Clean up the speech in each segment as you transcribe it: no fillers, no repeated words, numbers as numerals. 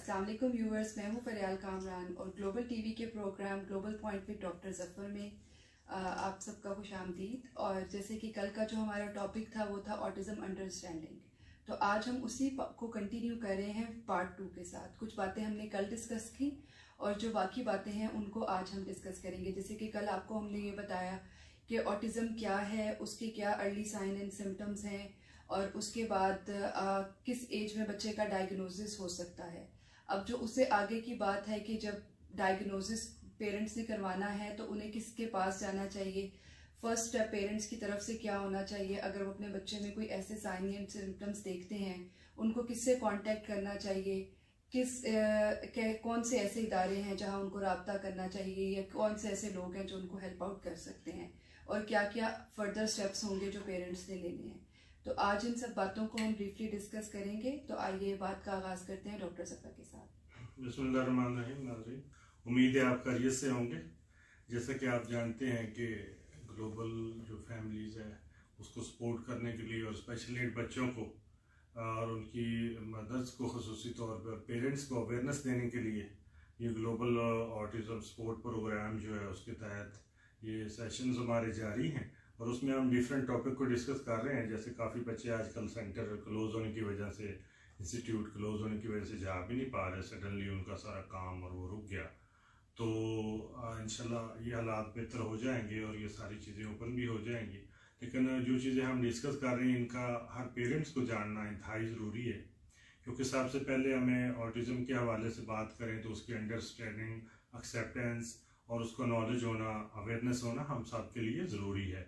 अस्सलाम वालेकुम व्यूअर्स, मैं हूं फरियाल कामरान और ग्लोबल टीवी के program global point with doctor Zafar में आप सबका खुशामदीद। और जैसे कि कल का जो हमारा टॉपिक था वो था ऑटिज्म अंडरस्टैंडिंग, तो आज हम उसी को कंटिन्यू कर रहे हैं पार्ट 2 के साथ। कुछ बातें हमने कल डिस्कस की और जो बाकी बातें हैं उनको आज हम डिस्कस करेंगे। जैसे कि कल आपको हमने ये बताया कि ऑटिज्म क्या है, उसके क्या अर्ली साइन एंड सिम्टम्स हैं और उसके बाद किस एज में बच्चे का डायग्नोसिस हो सकता है। अब जो उससे आगे की बात है कि जब डायग्नोसिस पेरेंट्स ने करवाना है तो उन्हें किसके पास जाना चाहिए, फर्स्ट स्टेप पेरेंट्स की तरफ से क्या होना चाहिए। अगर वो अपने बच्चे में कोई ऐसे साइन एंड सिम्टम्स देखते हैं उनको किससे कांटेक्ट करना चाहिए, कौन से ऐसे इदारे हैं जहां उनको राब्ता करना चाहिए या कौन से ऐसे लोग हैं जो उनको हेल्प आउट कर सकते हैं और क्या क्या फर्दर स्टेप्स होंगे जो पेरेंट्स ने लेने हैं। तो आज इन सब बातों को हम ब्रीफली डिस्कस करेंगे। तो आइए बात का आगाज करते हैं डॉक्टर सफा के साथ। बिस्मिल्लाहिर्रहमानिर्रहीम। नाज़रीन, उम्मीद है आप खैरियत से होंगे। जैसा कि आप जानते हैं कि ग्लोबल जो फैमिलीज है उसको सपोर्ट करने के लिए और स्पेशली बच्चों को और उनकी मदर्स को ख़ुसूसी तौर पर पेरेंट्स को अवेयरनेस देने के लिए ये ग्लोबल ऑटिज्म सपोर्ट प्रोग्राम जो है उसके तहत ये सेशंस हमारे जारी हैं और उसमें हम डिफरेंट टॉपिक को डिस्कस कर रहे हैं। जैसे काफ़ी बच्चे आजकल सेंटर क्लोज होने की वजह से, इंस्टीट्यूट क्लोज होने की वजह से जा भी नहीं पा रहे, सडनली उनका सारा काम और वो रुक गया। तो इंशाल्लाह ये हालात बेहतर हो जाएंगे और ये सारी चीज़ें ओपन भी हो जाएंगी। लेकिन जो चीज़ें हम डिस्कस कर रहे हैं इनका हर पेरेंट्स को जानना इंतहाई ज़रूरी है, क्योंकि सबसे पहले हमें ऑटिज़म के हवाले से बात करें तो उसकी अंडरस्टैंडिंग, एक्सेप्टेंस और उसका नॉलेज होना, अवेयरनेस होना हम सब के लिए ज़रूरी है।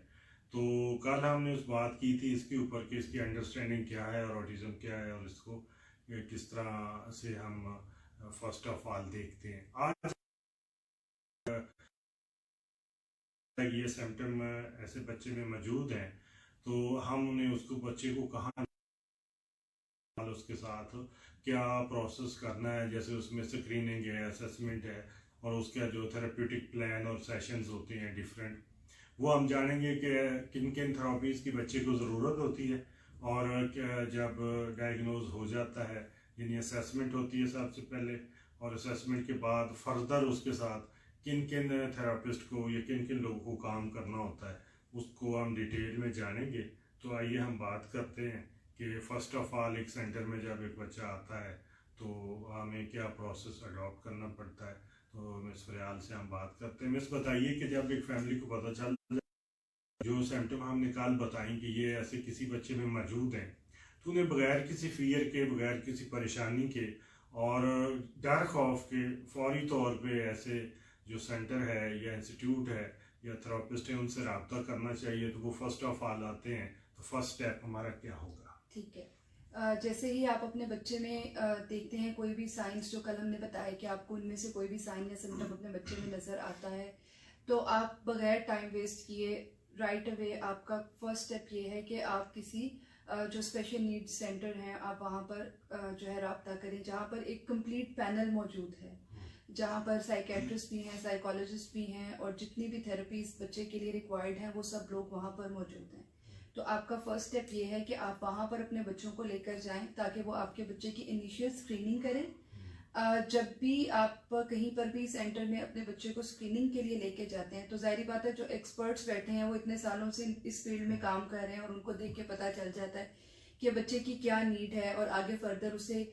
तो कल हमने उस बात की थी इसके ऊपर कि इसकी अंडरस्टैंडिंग क्या है और ऑटिज़म क्या है और इसको किस तरह से हम फर्स्ट ऑफ ऑल देखते हैं। आज ये सिम्टम ऐसे बच्चे में मौजूद हैं तो हम उन्हें उसको बच्चे को कहाँ उसके साथ क्या प्रोसेस करना है, जैसे उसमें स्क्रीनिंग है, असेसमेंट है और उसका जो थेरेप्यूटिक प्लान और सेशंस होते हैं डिफरेंट, वो हम जानेंगे कि किन किन थेरापीज़ की बच्चे को ज़रूरत होती है और जब डायग्नोज हो जाता है यानी असेसमेंट होती है सबसे पहले, और असेसमेंट के बाद फर्दर उसके साथ किन किन थेरापिस्ट को या किन किन लोगों को काम करना होता है उसको हम डिटेल में जानेंगे। तो आइए हम बात करते हैं कि फ़र्स्ट ऑफ ऑल एक सेंटर में जब एक बच्चा आता है तो हमें क्या प्रोसेस अडॉप्ट करना पड़ता है। तो मिस फरियाल से हम बात करते हैं। मिस बताइए कि जब एक फैमिली को पता चल जो सिम्टम हम निकाल बताएं कि ये ऐसे किसी बच्चे में मौजूद हैं तो उन्हें बगैर किसी फियर के, बगैर किसी परेशानी के और डर खौफ के फौरी तौर पे ऐसे जो सेंटर है या इंस्टीट्यूट है या थेरापिस्ट है उनसे रब्ता करना चाहिए। तो वो फर्स्ट ऑफ ऑल आते हैं तो फर्स्ट स्टेप हमारा क्या होगा? ठीक है, जैसे ही आप अपने बच्चे में देखते हैं कोई भी साइंस, जो कल हमने बताया कि आपको उनमें से कोई भी साइन या सिम्टम अपने बच्चे में नजर आता है तो आप बगैर टाइम वेस्ट किए राइट अवे आपका फर्स्ट स्टेप ये है कि आप किसी जो स्पेशल नीड्स सेंटर हैं आप वहाँ पर जो है रब्ता करें, जहाँ पर एक कंप्लीट पैनल मौजूद है, जहाँ पर साइकेट्रिस्ट भी हैं, साइकोलॉजिस्ट भी हैं और जितनी भी थेरेपीज बच्चे के लिए रिक्वायर्ड हैं वो सब लोग वहाँ पर मौजूद हैं। तो आपका फर्स्ट स्टेप ये है कि आप वहाँ पर अपने बच्चों को लेकर जाएं ताकि वो आपके बच्चे की इनिशियल स्क्रीनिंग करें। जब भी आप कहीं पर भी सेंटर में अपने बच्चे को स्क्रीनिंग के लिए लेके जाते हैं तो जाहिर बात है जो एक्सपर्ट्स बैठे हैं वो इतने सालों से इस फील्ड में काम कर रहे हैं और उनको देख के पता चल जाता है कि बच्चे की क्या नीड है और आगे फर्दर उसे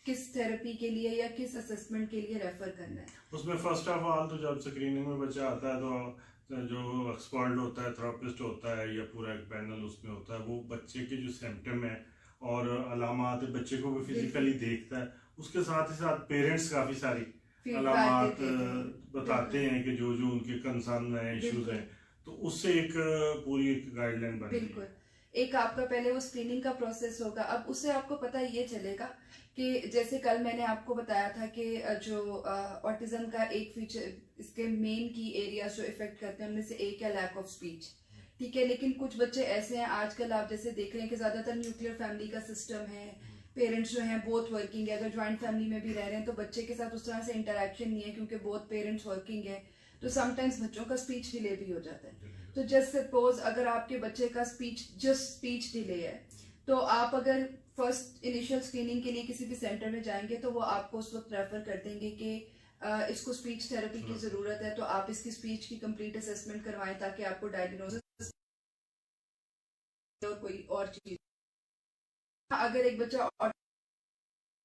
किस थेरेपी के लिए या किस असेसमेंट के लिए रेफर करना है। उसमें फर्स्ट ऑफ ऑल तो जब स्क्रीनिंग में बच्चा आता है तो जो एक्सपर्ट होता है, थेरापिस्ट होता है या पूरा एक पैनल उसमें होता है, वो बच्चे के जो सिम्टम है और अलामात बच्चे को भी फिजिकली देखता है। उसके साथ ही साथ पेरेंट्स काफी सारी अलामात बताते हैं कि जो जो उनके कंसर्न है, इश्यूज हैं, तो उससे एक पूरी एक गाइडलाइन बनती है। एक आपका पहले वो स्क्रीनिंग का प्रोसेस होगा। अब उससे आपको पता ये चलेगा कि जैसे कल मैंने आपको बताया था कि जो ऑटिज्म का एक फीचर, इसके मेन की एरियाज जो इफेक्ट करते हैं उनमें से एक है लैक ऑफ स्पीच, ठीक है। लेकिन कुछ बच्चे ऐसे हैं आजकल आप जैसे देख रहे हैं कि ज्यादातर न्यूक्लियर फैमिली का सिस्टम है, पेरेंट्स जो हैं बोथ वर्किंग है। अगर ज्वाइंट फैमिली में भी रह रहे हैं तो बच्चे के साथ उस तरह से इंटरेक्शन नहीं है क्योंकि बोथ पेरेंट्स वर्किंग है, तो समटाइम्स बच्चों का स्पीच डिले भी हो जाता है। तो जस्ट सपोज अगर आपके बच्चे का स्पीच डिले है तो आप अगर फर्स्ट इनिशियल स्क्रीनिंग के लिए किसी भी सेंटर में जाएंगे तो वो आपको उस वक्त रेफर कर देंगे कि इसको स्पीच थेरेपी की जरूरत है, तो आप इसकी स्पीच की कंप्लीट असेसमेंट करवाएं ताकि आपको डायग्नोसिस और कोई और चीज। अगर एक बच्चा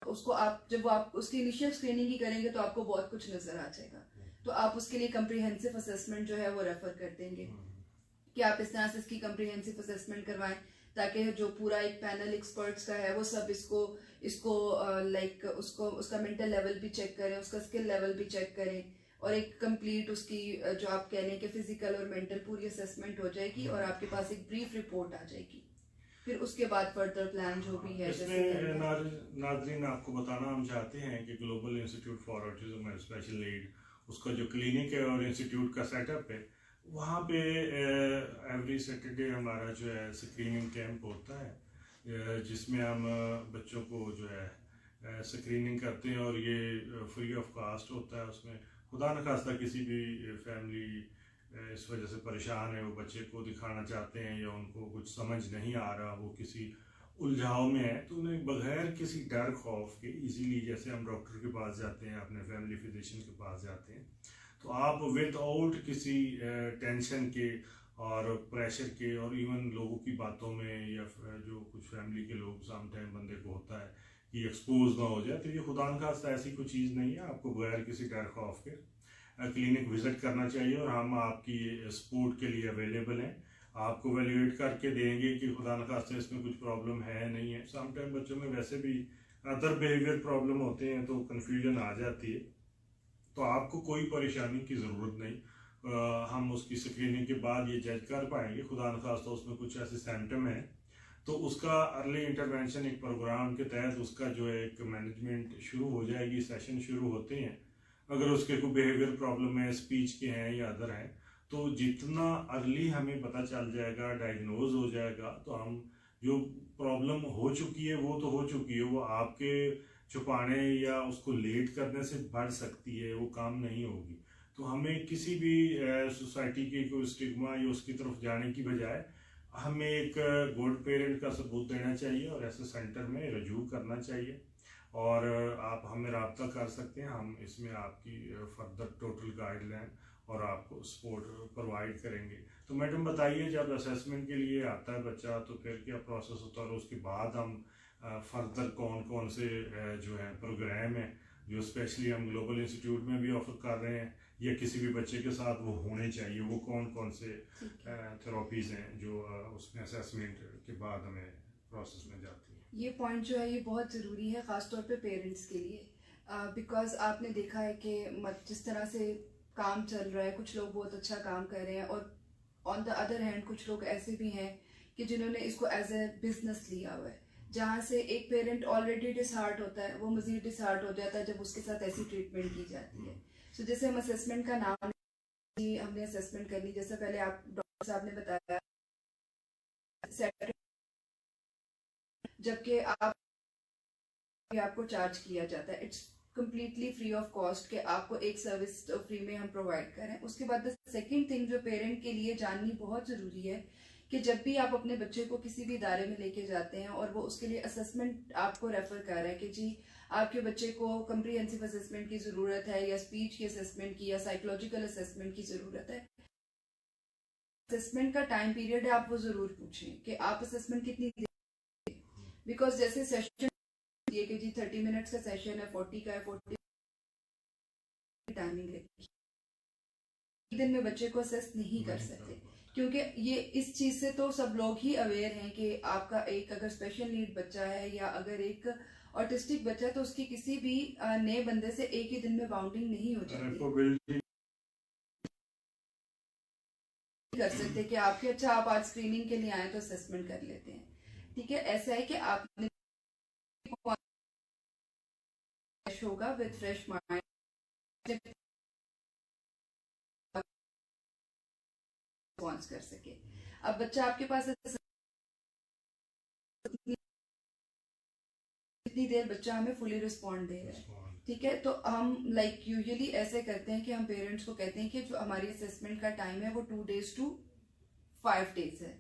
उसको आप जब वो आप उसकी इनिशियल स्क्रीनिंग ही करेंगे तो आपको बहुत कुछ नजर आ जाएगा, तो आप उसके लिए कम्प्रीहेंसिव असेसमेंट जो है वो रेफर कर देंगे कि आप इस तरह से इसकी कम्प्रीहेंसिव असेसमेंट करवाएं ताकि जो पूरा एक पैनल एक्सपर्ट्स का है वो सब इसको इसको लाइक उसको उसका मेंटल लेवल भी चेक करें, उसका स्किल लेवल भी चेक करें और एक कंप्लीट उसकी जो आप कह लें कि फिजिकल और मेंटल पूरी असेसमेंट हो जाएगी और आपके पास एक ब्रीफ रिपोर्ट आ जाएगी। फिर उसके बाद फर्दर प्लान जो भी है इसमें नाज़रीन आपको बताना हम चाहते हैं कि global institute for autism and special need उसका जो क्लिनिक है और इंस्टीट्यूट का सेटअप है वहाँ पे एवरी सैटरडे हमारा जो है स्क्रीनिंग कैंप होता है जिसमें हम बच्चों को जो है स्क्रीनिंग करते हैं और ये फ्री ऑफ कास्ट होता है। उसमें खुदा न खास्ता किसी भी फैमिली इस वजह से परेशान है, वो बच्चे को दिखाना चाहते हैं या उनको कुछ समझ नहीं आ रहा, वो किसी उलझाव में है, तो उन्हें बगैर किसी डर खौफ के इजीली जैसे हम डॉक्टर के पास जाते हैं, अपने फैमिली फिजिशियन के पास जाते हैं, तो आप विदाउट किसी टेंशन के और प्रेशर के और इवन लोगों की बातों में या जो कुछ फैमिली के लोग समटाइम बंदे को होता है कि एक्सपोज ना हो जाए, तो ये खुदा न खास्ता ऐसी कोई चीज़ नहीं है। आपको बगैर किसी डर खौफ के क्लिनिक विजिट करना चाहिए और हम आपकी सपोर्ट के लिए अवेलेबल हैं। आपको वैल्यूएट करके देंगे कि खुदा न खास्ता इसमें कुछ प्रॉब्लम है नहीं है। समटाइम बच्चों में वैसे भी अदर बिहेवियर प्रॉब्लम होते हैं तो कन्फ्यूजन आ जाती है, तो आपको कोई परेशानी की ज़रूरत नहीं। हम उसकी स्क्रीनिंग के बाद ये जज कर पाएंगे खुदा न खास्ता उसमें कुछ ऐसे सिम्टम है तो उसका अर्ली इंटरवेंशन एक प्रोग्राम के तहत उसका जो है एक मैनेजमेंट शुरू हो जाएगी। सेशन शुरू होते हैं, अगर उसके कोई बिहेवियर प्रॉब्लम है, स्पीच के हैं या अदर हैं, तो जितना अर्ली हमें पता चल जाएगा, डायग्नोज हो जाएगा, तो हम जो प्रॉब्लम हो चुकी है वो तो हो चुकी है, वो आपके छुपाने या उसको लेट करने से बढ़ सकती है, वो काम नहीं होगी। तो हमें किसी भी सोसाइटी की कोई स्टिग्मा या उसकी तरफ जाने की बजाय हमें एक गुड पेरेंट का सबूत देना चाहिए और ऐसे सेंटर में रजू करना चाहिए और आप हमें रब्ता कर सकते हैं। हम इसमें आपकी फर्दर टोटल गाइडलाइन और आपको सपोर्ट प्रोवाइड करेंगे। तो मैडम बताइए, जब असेसमेंट के लिए आता है बच्चा तो फिर क्या प्रोसेस होता है और उसके बाद हम फर्दर कौन कौन से जो है प्रोग्राम है जो स्पेशली हम ग्लोबल इंस्टीट्यूट में भी ऑफर कर रहे हैं या किसी भी बच्चे के साथ वो होने चाहिए, वो कौन कौन से थेरेपीज हैं जो उसमें असेसमेंट के बाद हमें प्रोसेस में जाती है? ये पॉइंट जो है ये बहुत ज़रूरी है ख़ासतौर पे पेरेंट्स के लिए, बिकॉज आपने देखा है कि जिस तरह से काम चल रहा है, कुछ लोग बहुत अच्छा काम कर रहे हैं और ऑन द अदर हैंड कुछ लोग ऐसे भी हैं कि जिन्होंने इसको एज ए बिजनेस लिया हुआ है, जहाँ से एक पेरेंट ऑलरेडी डिसहार्ट होता है, वो मजीद डिसहार्ट हो जाता है जब उसके साथ ऐसी ट्रीटमेंट की जाती है। सो जैसे हम असेसमेंट का नाम हमने असेसमेंट करनी, जैसे पहले आप डॉक्टर साहब ने बताया, जबकि आपको चार्ज किया जाता है, it's completely free of cost के आपको एक सर्विस फ्री में हम प्रोवाइड करें। उसके बाद सेकेंड थिंग जो पेरेंट के लिए जाननी बहुत ज़रूरी है कि जब भी आप अपने बच्चे को किसी भी इदारे में लेके जाते हैं और वो उसके लिए असेसमेंट आपको रेफर कर रहे हैं कि जी आपके बच्चे को कम्प्रीहेंसिव असेसमेंट की ज़रूरत है या स्पीच की असेसमेंट की या साइकोलॉजिकल असेसमेंट की ज़रूरत है, असेसमेंट का टाइम पीरियड है आप वो ज़रूर पूछें कि आप असेसमेंट कितनी देर, बिकॉज जैसे सेशन ये कि जी 30 मिनट्स का सेशन है, 40 का है, 40 टाइमिंग रखी, दिन में बच्चे को असेस नहीं कर सकते, क्योंकि ये इस चीज से तो सब लोग ही अवेयर हैं कि आपका एक अगर स्पेशल नीड बच्चा है या अगर एक ऑटिस्टिक बच्चा है तो उसकी किसी भी नए बंदे से एक ही दिन में बाउंडिंग नहीं हो जाती कर सकते कि आपके अच्छा आप आज स्क्रीनिंग के लिए आए तो असेसमेंट कर लेते हैं, ठीक है। ऐसा है कि आपने होगा विद फ्रेश माइंड रिस्पॉन्स कर सके। अब बच्चा आपके पास इतनी देर बच्चा हमें फुली रिस्पॉन्ड दे रहा है, ठीक है, तो हम लाइक यूजुअली ऐसे करते हैं कि हम पेरेंट्स को कहते हैं कि जो हमारी असेसमेंट का टाइम है वो 2 days to 5 days है,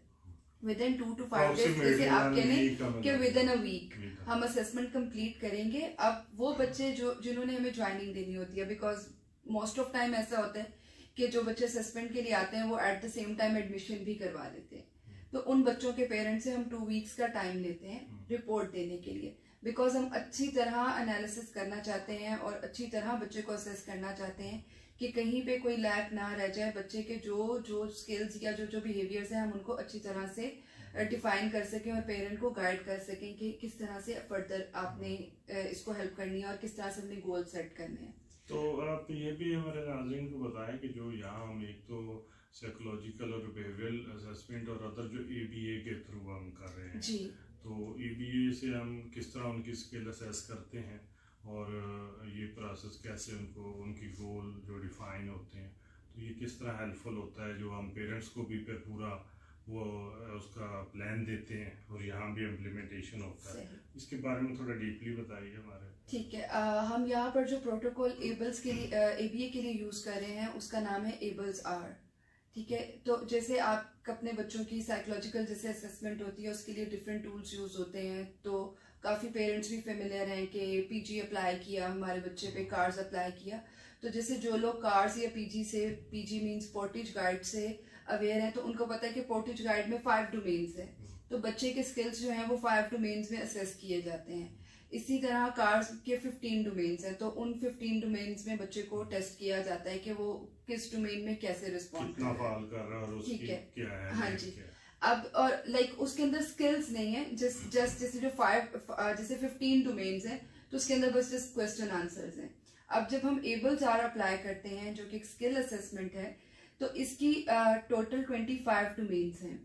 विदिन 2 to 5 days, जैसे आप कह लें कि विदिन अ वीक हम असेसमेंट कंप्लीट करेंगे। अब वो बच्चे जिन्होंने हमें ज्वाइनिंग देनी होती है, बिकॉज मोस्ट ऑफ टाइम ऐसा होता है कि जो बच्चे असेसमेंट के लिए आते हैं वो at the same time admission भी करवा लेते हैं। तो उन बच्चों के पेरेंट्स से हम 2 weeks का टाइम लेते हैं रिपोर्ट देने के लिए, बिकॉज हम अच्छी तरह एनालिसिस करना चाहते हैं और अच्छी तरह बच्चे को असेस करना चाहते हैं कि कहीं पे कोई लैक ना रह जाए। बच्चे के जो स्किल्स या जो बिहेवियर्स हैं हम उनको अच्छी तरह से डिफाइन कर सकें और पेरेंट को गाइड कर सकें कि किस तरह से फर्दर आपने इसको हेल्प करनी है और किस तरह से अपने गोल सेट करने हैं। तो आप ये भी हमारे नाज़रीन को बताएं कि जो यहाँ हम एक तो साइकोलॉजिकल और बिहेवियरल असेसमेंट और अदर जो ABA के थ्रू हम कर रहे हैं जी, तो ABA से हम किस तरह उनकी स्किल असेस करते हैं और ये प्रोसेस कैसे उनकी गोल जो डिफाइन होते हैं, तो ये किस तरह हेल्पफुल होता है जो हम पेरेंट्स को भी फिर पूरा वो उसका प्लान देते हैं और यहाँ भी इम्प्लीमेंटेशन होता है, इसके बारे में थोड़ा डीपली बताइए हमारे। ठीक है। हम यहाँ पर जो प्रोटोकॉल एबल्स के लिए ABA के लिए यूज कर रहे हैं उसका नाम है एबल्स R। ठीक है, तो जैसे आप अपने बच्चों की साइकोलॉजिकल जैसे असेसमेंट होती है उसके लिए डिफरेंट टूल्स यूज होते हैं, तो काफी पेरेंट्स भी फेमिलियर हैं कि PG अप्लाई किया हमारे बच्चे पे, कार्स अप्लाई किया। तो जैसे जो लोग कार्स या PG मींस पोर्टेज गाइड से अवेयर हैं तो उनको पता है कि पोर्टेज गाइड में 5 डोमेन्स है, तो बच्चे के स्किल्स जो हैं वो 5 डोमेन्स में असेस किए जाते हैं। इसी तरह कार्स के 15 डोमेन्स हैं, तो उन 15 डोमेन्स में बच्चे को टेस्ट किया जाता है कि वो किस डोमेन में कैसे रिस्पॉन्ड कर रहा है और उसकी क्या है। हाँ जी, अब और लाइक उसके अंदर स्किल्स नहीं है, जस्ट जैसे जो 15 डोमेन्स हैं तो उसके अंदर बस जस्ट क्वेश्चन आंसर्स हैं। अब जब हम एबल्स आर अप्लाई करते हैं जो कि एक स्किल असेसमेंट है, तो इसकी टोटल 25 डोमेन्स हैं,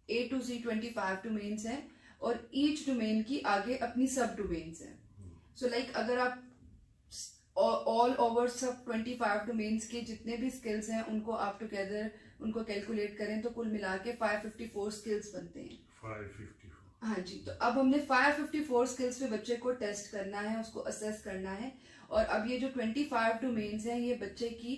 A to Z 25 डोमेन्स हैं और ईच डोमेन की आगे अपनी सब डोमेन्स हैं। सो लाइक अगर आप ऑल ओवर सब 25 डोमेन्स के जितने भी स्किल्स हैं उनको आप टुगेदर उनको कैलकुलेट करें तो कुल मिला के 554 स्किल्स बनते हैं। 554। हाँ जी, तो अब हमने 554 स्किल्स पे बच्चे को टेस्ट करना है, उसको असेस करना है। और अब ये जो 25 डोमेन्स हैं ये बच्चे की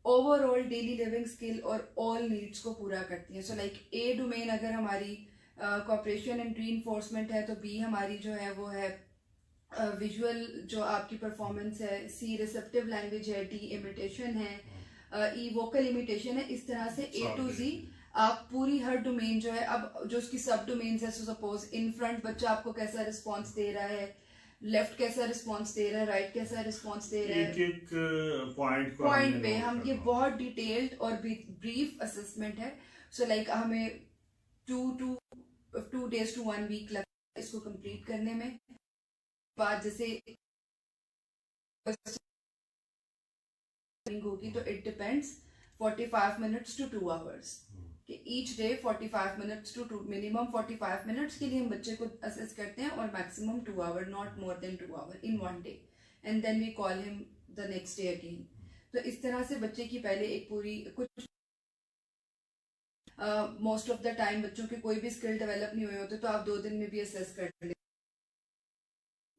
ओवरऑल डेली लिविंग स्किल और ऑल नीड्स को पूरा करती है। सो लाइक A डोमेन अगर हमारी कॉपरेशन एंड रीइंफोर्समेंट है तो B हमारी जो है वो है विजुअल जो आपकी परफॉर्मेंस है, C रिसेप्टिव लैंग्वेज है, D इमिटेशन है, E वोकल इमिटेशन है। इस तरह से A to Z आप पूरी हर डोमेन जो है, अब जो उसकी सब डोमेन्स है, सो सपोज इन फ्रंट बच्चा आपको कैसा रिस्पॉन्स दे रहा है, लेफ्ट कैसा रिस्पॉन्स दे रहा है, राइट कैसा रिस्पॉन्स दे रहा है, एक पॉइंट पे हम ये बहुत डिटेल्ड और ब्रीफ असेसमेंट है। सो लाइक हमें 2 days to 1 week लगता है इसको कंप्लीट करने में। बाद जैसे होगी तो it depends 45 minutes to 2 hours कि each day 45 minutes to 2 minimum 45 minutes के लिए हम बच्चे को असेस करते हैं और maximum 2 hour, not more than 2 hour इन 1 day and then we call him the next day again. तो इस तरह से बच्चे की पहले एक पूरी कुछ मोस्ट ऑफ द टाइम बच्चों के कोई भी स्किल डेवलप नहीं हुए होते तो आप 2 दिन में भी असेस कर लेते,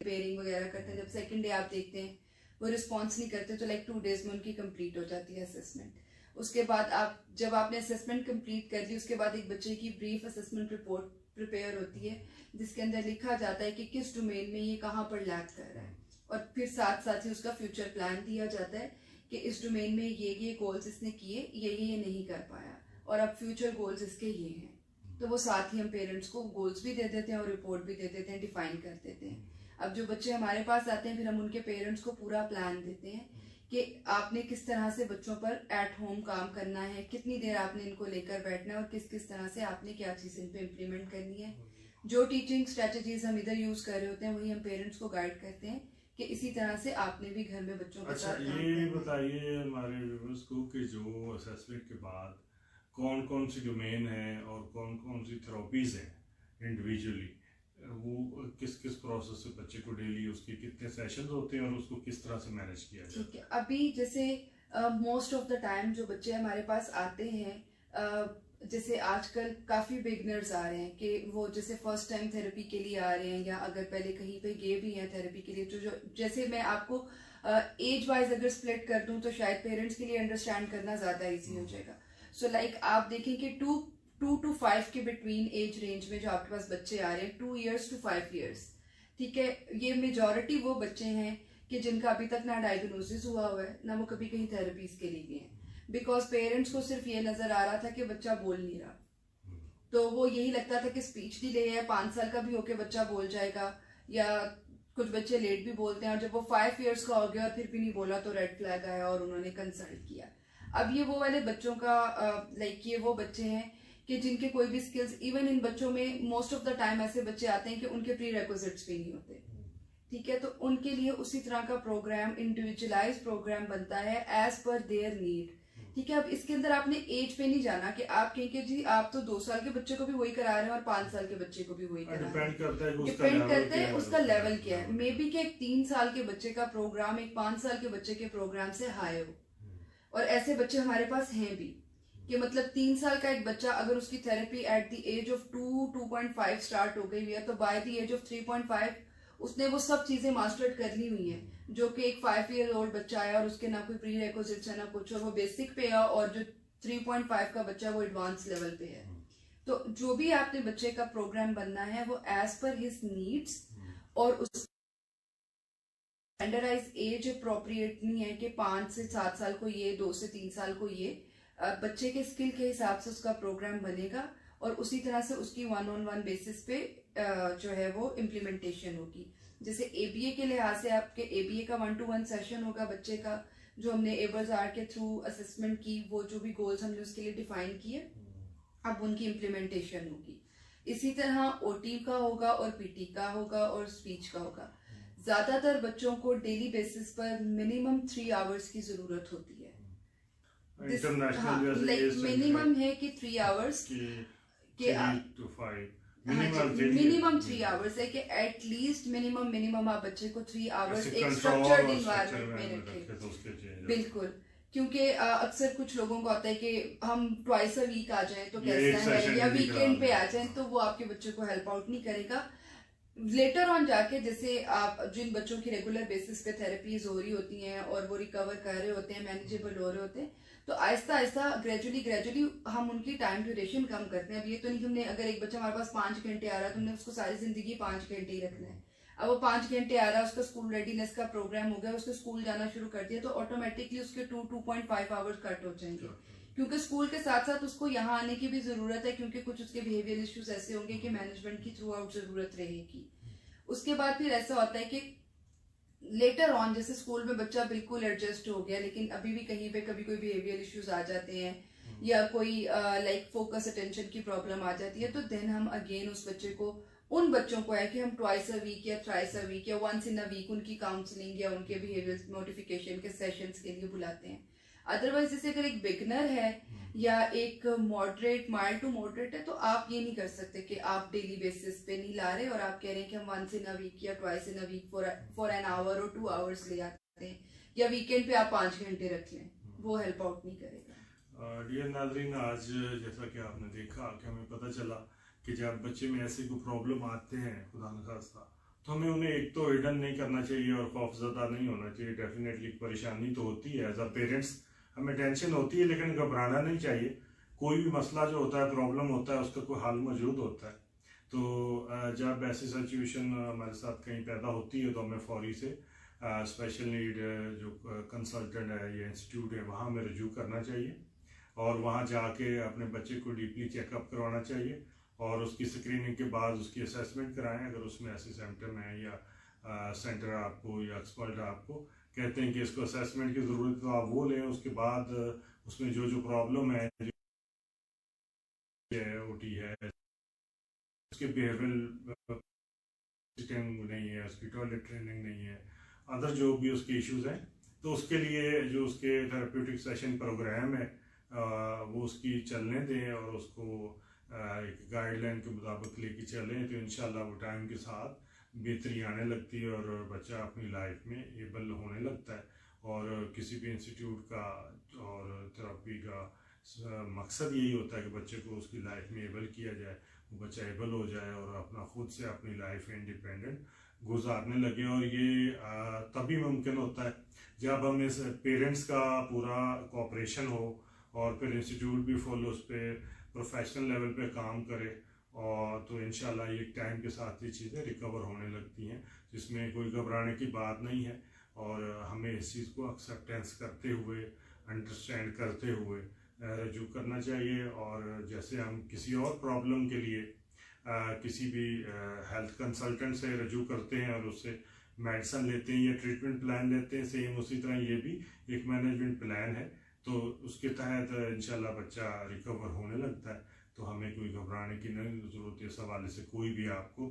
पेयरिंग वगैरह करते हैं। जब सेकंड डे आप देखते हैं वो रिस्पॉन्स नहीं करते तो लाइक 2 days में उनकी कंप्लीट हो जाती है असेसमेंट। उसके बाद आप जब आपने असेसमेंट कंप्लीट कर ली उसके बाद एक बच्चे की ब्रीफ असेसमेंट रिपोर्ट प्रिपेयर होती है जिसके अंदर लिखा जाता है कि किस डोमेन में ये कहाँ पर लैक कर रहा है, और फिर साथ साथ ही उसका फ्यूचर प्लान दिया जाता है कि इस डोमेन में ये गोल्स इसने किए, ये नहीं कर पाया और अब फ्यूचर गोल्स इसके ये हैं। तो वो साथ ही हम पेरेंट्स को गोल्स भी दे देते हैं और रिपोर्ट भी दे देते हैं, डिफाइन कर देते हैं। अब जो बच्चे हमारे पास आते हैं फिर हम उनके पेरेंट्स को पूरा प्लान देते हैं कि आपने किस तरह से बच्चों पर एट होम काम करना है, कितनी देर आपने इनको लेकर बैठना है और किस किस तरह से आपने क्या चीज़ इन पे इम्प्लीमेंट करनी है। जो टीचिंग स्ट्रेटजीज हम इधर यूज कर रहे होते हैं वही हम पेरेंट्स को गाइड करते हैं कि इसी तरह से आपने भी घर में बच्चों के साथ काम ये बताइए हमारे व्यूअर्स को कि जो असेसमेंट के बाद कौन कौन सी डोमेन है और कौन कौन सी थेरेपीज हैं इंडिविजुअली, वो किस किस प्रोसेस से बच्चे को डेली उसके कितने सेशंस होते हैं और उसको किस तरह से मैनेज किया जाए। ठीक है, अभी जैसे मोस्ट ऑफ द टाइम जो बच्चे हमारे पास आते हैं जैसे आजकल काफ़ी बिगनर्स आ रहे हैं कि वो जैसे फर्स्ट टाइम थेरेपी के लिए आ रहे हैं या अगर पहले कहीं पे गए भी हैं थेरेपी के लिए, तो जो जैसे मैं आपको एज वाइज अगर स्प्लिट कर दूं तो शायद पेरेंट्स के लिए अंडरस्टैंड करना ज़्यादा इजी हो जाएगा। सो लाइक आप देखें कि 2 to 5 के बिटवीन एज रेंज में जो आपके पास बच्चे आ रहे हैं, 2 years to 5 years, ठीक है, ये मेजॉरिटी वो बच्चे हैं कि जिनका अभी तक ना डायग्नोसिस हुआ हुआ है, ना वो कभी कहीं थेरेपीज के लिए गए हैं, बिकॉज पेरेंट्स को सिर्फ ये नजर आ रहा था कि बच्चा बोल नहीं रहा, तो वो यही लगता था कि स्पीच डिले है, 5 साल का भी होके बच्चा बोल जाएगा, या कुछ बच्चे लेट भी बोलते हैं, और जब वो 5 years का हो गया और फिर भी नहीं बोला तो रेड फ्लैग आया और उन्होंने कंसल्ट किया। अब ये वो वाले बच्चों का ये वो बच्चे हैं कि जिनके कोई भी स्किल्स, इवन इन बच्चों में मोस्ट ऑफ द टाइम ऐसे बच्चे आते हैं कि उनके प्री रेक्विजिट्स भी नहीं होते, ठीक है, तो उनके लिए उसी तरह का प्रोग्राम, इंडिविजुअलाइज प्रोग्राम बनता है एज पर देयर नीड, ठीक है। अब इसके अंदर आपने एज पे नहीं जाना कि आप कहेंगे जी आप तो 2 साल के बच्चे को भी वही करा रहे हैं और 5 साल के बच्चे को भी वही करा रहे हैं, डिपेंड करता है उसका लेवल क्या है। मे बी कि एक 3 साल के बच्चे का प्रोग्राम एक 5 साल के बच्चे के प्रोग्राम से हाई हो, और ऐसे बच्चे हमारे पास हैं भी कि मतलब 3 साल का एक बच्चा अगर उसकी therapy at the age of 2.5 start हो गई है, तो बाय द एज ऑफ 3.5 उसने वो सब चीजें मास्टर्ड कर ली हुई हैं, जो कि एक 5 year old बच्चा आया और उसके ना कोई प्री रेक्विजिट्स है ना कुछ, और वो बेसिक पे है, और जो 3.5 का बच्चा वो एडवांस लेवल पे है। तो जो भी आपने बच्चे का प्रोग्राम बनना है वो एज पर हिज नीड्स, और उस स्टैंडर्डाइज एज अप्रोप्रिएट नहीं है कि 5 से 7 साल को ये, 2 से 3 साल को ये, बच्चे के स्किल के हिसाब से उसका प्रोग्राम बनेगा, और उसी तरह से उसकी 1-on-1 बेसिस पे जो है वो इम्प्लीमेंटेशन होगी। जैसे एबीए के लिहाज से आपके एबीए का 1-to-1 सेशन होगा बच्चे का, जो हमने एबर्स-आर के थ्रू असेसमेंट की, वो जो भी गोल्स हमने उसके लिए डिफाइन किए, अब उनकी इम्प्लीमेंटेशन होगी। इसी तरह ओटी का होगा और पीटी का होगा और स्पीच का होगा। ज्यादातर बच्चों को डेली बेसिस पर मिनिमम 3 hours की जरूरत होती है, मिनिमम है कि 3 hours के मिनिमम 3 hours है कि एटलीस्ट मिनिमम आप बच्चे को 3 hours एक स्ट्रक्चर्ड इन्वायरमेंट में रखें। बिल्कुल, क्योंकि अक्सर कुछ लोगों को आता है कि हम ट्वाइस अ वीक आ जाएं तो कैसा है, या वीकेंड पे आ जाएं, तो वो आपके बच्चे को हेल्प आउट नहीं करेगा। लेटर ऑन जाके जैसे आप जिन बच्चों की रेगुलर बेसिस पे थेरेपीज हो रही होती हैं और वो रिकवर कर रहे होते हैं, मैनेजेबल हो रहे होते हैं, तो आहिस्ता आहिस्ता ग्रेजुअली हम उनकी टाइम ड्यूरेशन कम करते हैं। अब ये तो नहीं हमने, अगर एक बच्चा हमारे पास 5 घंटे आ रहा है तो हमने उसको सारी जिंदगी 5 घंटे ही रखना है। अब वो 5 घंटे आ रहा है, उसका स्कूल रेडीनेस का प्रोग्राम हो गया, उसको स्कूल जाना शुरू कर दिया, तो ऑटोमेटिकली उसके 2.5 hours कट हो जाएंगे, क्योंकि स्कूल के साथ साथ उसको यहाँ आने की भी जरूरत है, क्योंकि कुछ उसके बिहेवियर इश्यूज ऐसे होंगे कि मैनेजमेंट की थ्रू आउट जरूरत रहेगी। उसके बाद फिर ऐसा होता है कि लेटर ऑन जैसे स्कूल में बच्चा बिल्कुल एडजस्ट हो गया, लेकिन अभी भी कहीं पे कभी कोई बिहेवियर इश्यूज आ जाते हैं, या कोई फोकस अटेंशन की प्रॉब्लम आ जाती है, तो देन हम अगेन उस बच्चे को, उन बच्चों को है कि हम ट्वाइस अ वीक या थ्राइस अ वीक या वंस इन अ वीक उनकी काउंसलिंग या उनके बिहेवियर मोडिफिकेशन के सेशंस के लिए बुलाते हैं। अदरवाइज जैसे अगर एक बिगनर है या एक मॉडरेट, माइल्ड टू मॉडरेट है, तो आप ये नहीं कर सकते कि आप डेली बेसिस पे नहीं ला रहे और आप कह रहे हैं कि हम वंस इन अ वीक या twice in a week for an hour और 2 hours ले आते हैं, या वीकेंड पे आप 5 घंटे रख लें, वो हेल्प आउट नहीं करेगा। डियर नाज़रीन, आज जैसा कि आपने देखा कि हमें पता चला कि जब बच्चे में ऐसे कोई प्रॉब्लम आते हैं, खुदा न खास्ता, तो हमें उन्हें एक तो हिडन नहीं करना चाहिए और खौफजदा नहीं होना चाहिए। डेफिनेटली परेशानी तो होती है, एज अ पेरेंट्स हमें टेंशन होती है, लेकिन घबराना नहीं चाहिए। कोई भी मसला जो होता है, प्रॉब्लम होता है, उसका कोई हल मौजूद होता है। तो जब ऐसी सिचुएशन हमारे साथ कहीं पैदा होती है तो हमें फौरी से स्पेशल नीड जो कंसल्टेंट है या इंस्टीट्यूट है वहाँ हमें रजू करना चाहिए, और वहाँ जाके अपने बच्चे को डीपली चेकअप करवाना चाहिए, और उसकी स्क्रीनिंग के बाद उसकी असेसमेंट कराएं। अगर उसमें ऐसे सिम्टम है या सेंटर आपको या एक्सपर्ट आपको कहते हैं कि इसको असेसमेंट की ज़रूरत, तो आप वो लें। उसके बाद उसमें जो प्रॉब्लम है, जो ओटी है, उसके बिहेवियरल नहीं है, उसकी टॉयलेट ट्रेनिंग नहीं है, अदर जो भी उसके इश्यूज हैं, तो उसके लिए जो उसके थेरेप्यूटिक सेशन प्रोग्राम है वो उसकी चलने दें और उसको एक गाइडलाइन के मुताबिक लेके चलें, तो इंशाल्लाह वो टाइम के साथ बेहतरी आने लगती है और बच्चा अपनी लाइफ में एबल होने लगता है। और किसी भी इंस्टीट्यूट का और थेरेपी का मकसद यही होता है कि बच्चे को उसकी लाइफ में एबल किया जाए, वो बच्चा एबल हो जाए और अपना खुद से अपनी लाइफ इंडिपेंडेंट गुजारने लगे। और ये तभी मुमकिन होता है जब हम इस पेरेंट्स का पूरा कोऑपरेशन हो और फिर इंस्टीट्यूट भी फुल उस पर प्रोफेशनल लेवल पे काम करे, और तो इंशाल्लाह ये टाइम के साथ ये चीज़ें रिकवर होने लगती हैं, जिसमें कोई घबराने की बात नहीं है। और हमें इस चीज़ को एक्सेप्टेंस करते हुए, अंडरस्टैंड करते हुए रजू करना चाहिए। और जैसे हम किसी और प्रॉब्लम के लिए किसी भी हेल्थ कंसल्टेंट से रजू करते हैं और उससे मेडिसिन लेते हैं या ट्रीटमेंट प्लान लेते हैं, सेम उसी तरह ये भी एक मैनेजमेंट प्लान है। तो उसके तहत इंशाल्लाह बच्चा रिकवर होने लगता है। तो हमें कोई घबराने की नहीं ज़रूरत है। इस हवाले से कोई भी आपको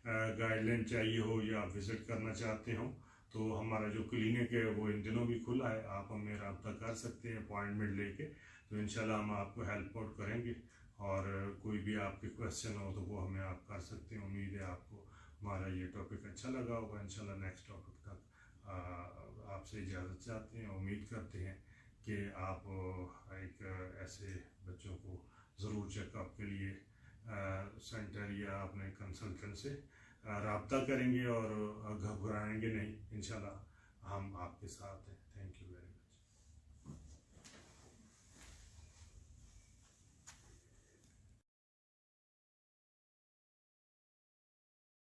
गाइडलाइन चाहिए हो या आप विज़िट करना चाहते हो, तो हमारा जो क्लिनिक है वो इन दिनों भी खुला है, आप हमें रब्ता कर सकते हैं अपॉइंटमेंट लेके। तो इंशाल्लाह हम आपको हेल्प आउट करेंगे, और कोई भी आपके क्वेश्चन हो तो वो हमें आप कर सकते हैं। उम्मीद है आपको हमारा ये टॉपिक अच्छा लगा होगा। इंशाल्लाह नेक्स्ट टॉपिक तक आपसे इजाज़त चाहते हैं। उम्मीद करते हैं कि आप एक ऐसे बच्चों को ज़रूर चेकअप के लिए सेंटर या अपने कंसल्टेंट से रब्ता करेंगे और घबराएंगे नहीं। इंशाल्लाह हम आपके साथ हैं। Thank you very much.